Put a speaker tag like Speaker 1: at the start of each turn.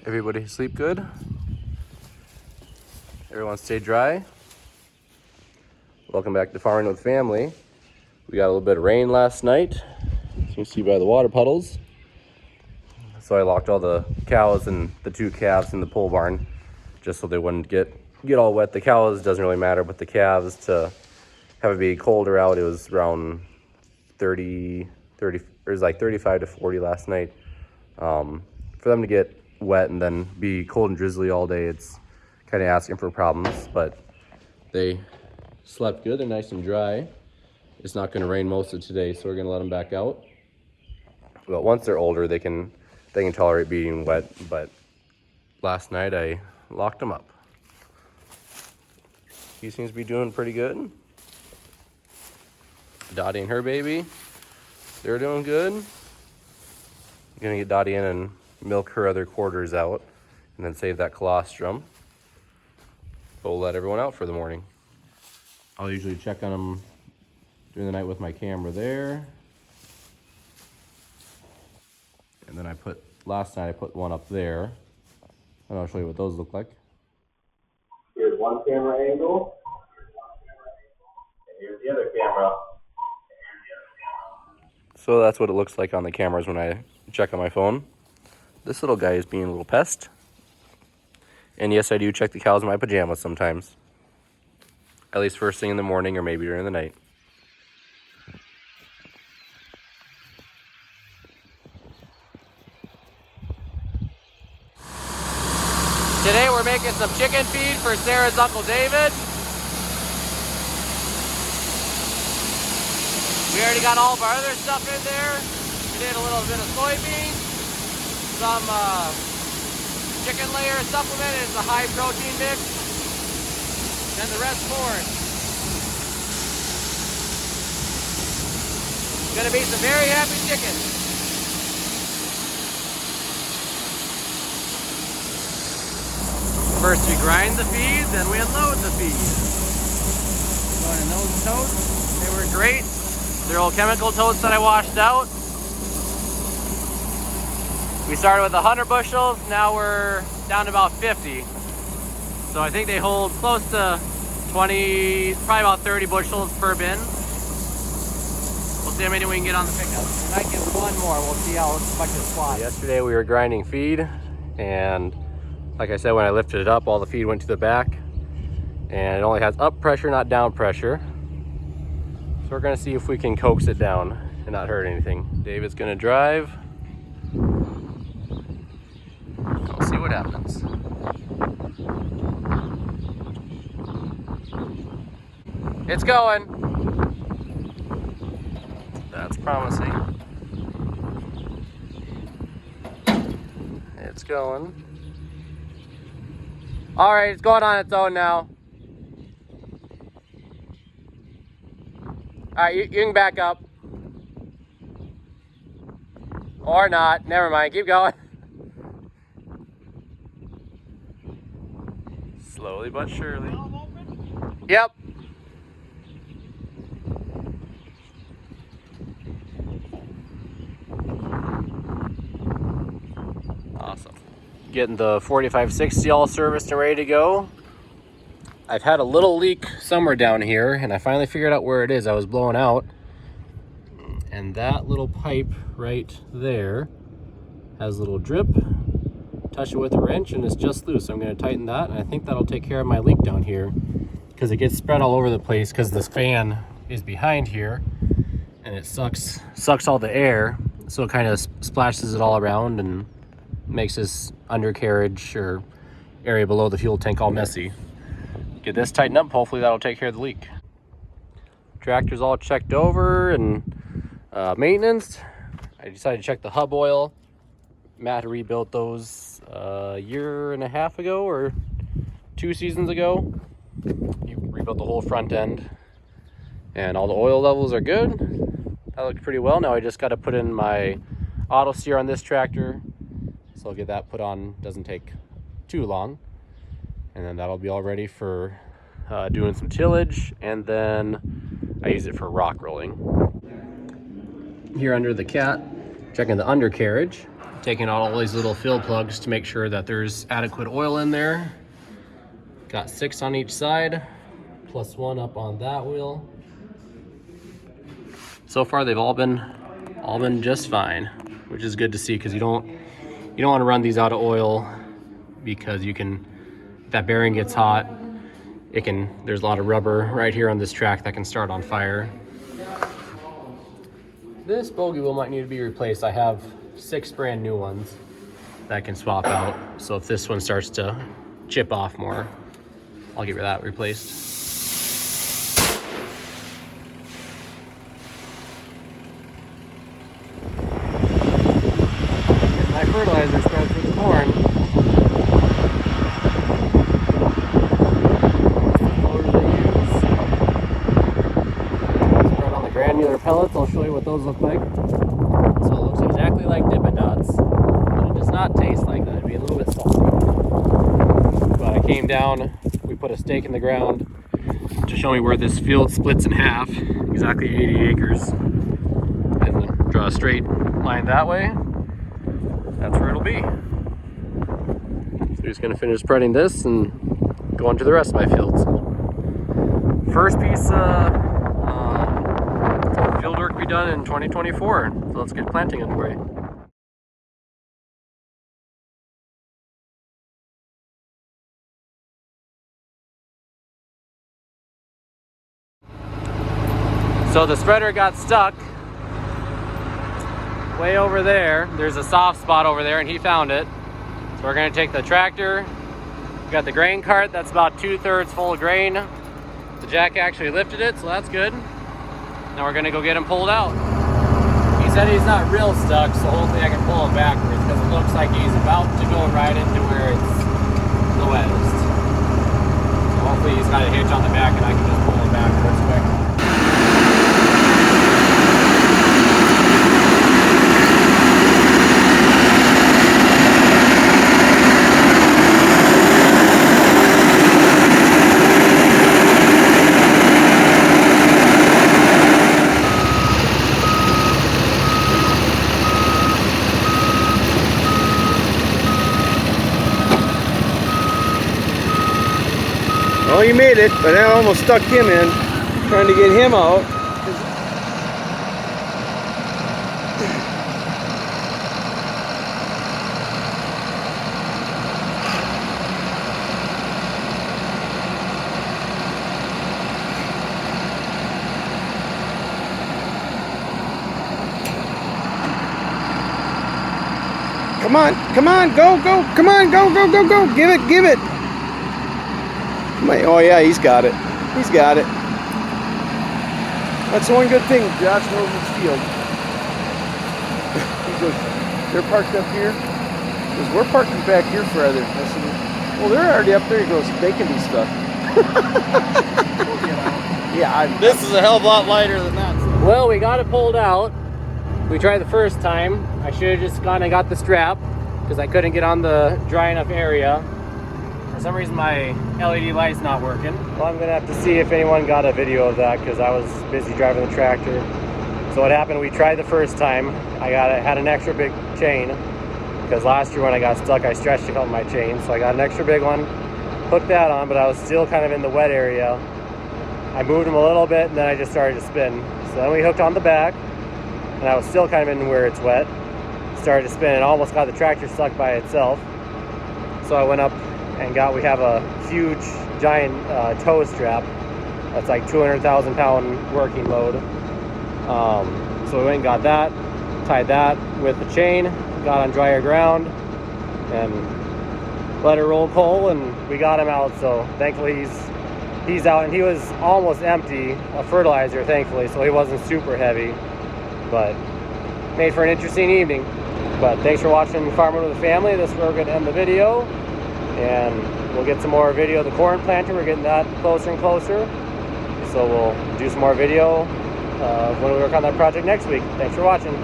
Speaker 1: Everybody sleep good? Everyone stay dry? Welcome back to Farming with Family. We got a little bit of rain last night, as you can see by the water puddles. So I locked all the cows and the 2 calves in the pole barn just so they wouldn't get all wet. The cows doesn't really matter, but the calves, to have it be colder out, it was around 30, it was like 35 to 40 last night. For them to get wet and then be cold and drizzly all day, it's kind of asking for problems, but they slept good. They're nice and dry. It's not going to rain most of today, so we're going to let them back out. But once they're older, they can tolerate being wet. But last night I locked them up. He seems to be doing pretty good. Dottie and her baby, they're doing good. I'm gonna get Dottie in and milk her other quarters out and then save that colostrum. But we'll let everyone out for the morning. I'll usually check on them during the night with my camera there. And then last night I put one up there. And I'll show you what those look like. Here's one camera angle. And here's the other camera. So that's what it looks like on the cameras when I check on my phone. This little guy is being a little pest. And yes, I do check the cows in my pajamas sometimes. At least first thing in the morning or maybe during the night. Today we're making some chicken feed for Sarah's Uncle David. We already got all of our other stuff in there. We did a little bit of soybeans, some chicken layer supplement. It's a high protein mix, and the rest corn. Gonna be some very happy chickens. First we grind the feed, then we unload the feed. Going in those totes, they were great. They're old chemical totes that I washed out. We started with 100 bushels, now we're down to about 50. So I think they hold close to 20, probably about 30 bushels per bin. We'll see how many we can get on the pickup. We might get one more, we'll see how much it flies. Yesterday we were grinding feed, and like I said, when I lifted it up, all the feed went to the back, and it only has up pressure, not down pressure. So we're gonna see if we can coax it down and not hurt anything. David's gonna drive. We'll see what happens. It's going. That's promising. It's going. All right, it's going on its own now. All right, you can back up. Or not, never mind, keep going. Slowly but surely. Yep. Awesome. Getting the 4560 all serviced and ready to go. I've had a little leak somewhere down here, and I finally figured out where it is. I was blowing out, and that little pipe right there has a little drip. Touch it with a wrench and it's just loose. So I'm going to tighten that, and I think that'll take care of my leak down here, because it gets spread all over the place because this fan is behind here and it sucks all the air, so it kind of splashes it all around and makes this undercarriage or area below the fuel tank all messy. Get this tightened up, hopefully that'll take care of the leak. Tractor's all checked over and maintenance. I decided to check the hub oil. Matt rebuilt those a year and a half ago or 2 seasons ago. He rebuilt the whole front end, and all the oil levels are good. That looked pretty well. Now I just got to put in my auto steer on this tractor, so I'll get that put on. Doesn't take too long, and then that'll be all ready for doing some tillage, and then I use it for rock rolling. Here under the cat, checking the undercarriage. Taking out all these little fill plugs to make sure that there's adequate oil in there. Got 6 on each side, plus 1 up on that wheel. So far they've all been just fine, which is good to see, because you don't want to run these out of oil, because if that bearing gets hot, there's a lot of rubber right here on this track that can start on fire. This bogey wheel might need to be replaced. I have 6 brand new ones that I can swap out. So if this one starts to chip off more, I'll get that replaced. Get my fertilizer spread for the corn. Spread on the granular pellets. I'll show you what those look like. So it looks exactly like Dippin' Dots, but it does not taste like that. It'd be a little bit salty. But I came down, we put a stake in the ground to show me where this field splits in half, exactly 80 acres. And then draw a straight line that way. That's where it'll be. So just gonna finish spreading this and go on to the rest of my fields. First piece field work be done in 2024. So let's get planting underway. So the spreader got stuck way over there. There's a soft spot over there and he found it. So we're gonna take the tractor. We got the grain cart that's about 2/3 full of grain. The jack actually lifted it, so that's good. Now we're gonna go get him pulled out. He said he's not real stuck, so hopefully I can pull him backwards, because it looks like he's about to go right into where it's the wettest. So hopefully he's got a hitch on the back and I can just pull him backwards quick.
Speaker 2: Well, you made it, but I almost stuck him in, trying to get him out. Come on, come on, go, go, come on, go, go, go, go, give it, give it. Oh yeah, he's got it. He's got it. That's the one good thing. Josh knows his field. He goes, they're parked up here. He goes, we're parking back here further. I said, well, they're already up there. He goes, they can be stuck. Yeah,
Speaker 3: this is a hell of a lot lighter than that.
Speaker 1: Well, we got it pulled out. We tried the first time. I should have just gone and got the strap, because I couldn't get on the dry enough area. For some reason my LED light's not working. Well, I'm gonna have to see if anyone got a video of that, because I was busy driving the tractor. So what happened, we tried the first time. I had an extra big chain, because last year when I got stuck I stretched a couple of my chains. So I got an extra big one, hooked that on, but I was still kind of in the wet area. I moved them a little bit and then I just started to spin. So then we hooked on the back and I was still kind of in where it's wet. Started to spin and almost got the tractor stuck by itself. So I went up and we have a huge giant tow strap that's like 200,000 pound working load. So we went and got that, tied that with the chain, got on drier ground and let it roll coal, and we got him out. So thankfully he's out, and he was almost empty of fertilizer, thankfully, so he wasn't super heavy, but made for an interesting evening. But thanks for watching Farming with the Family. This is where we're going to end the video, and we'll get some more video of the corn planter. We're getting that closer and closer, so we'll do some more video when we work on that project next week. Thanks for watching.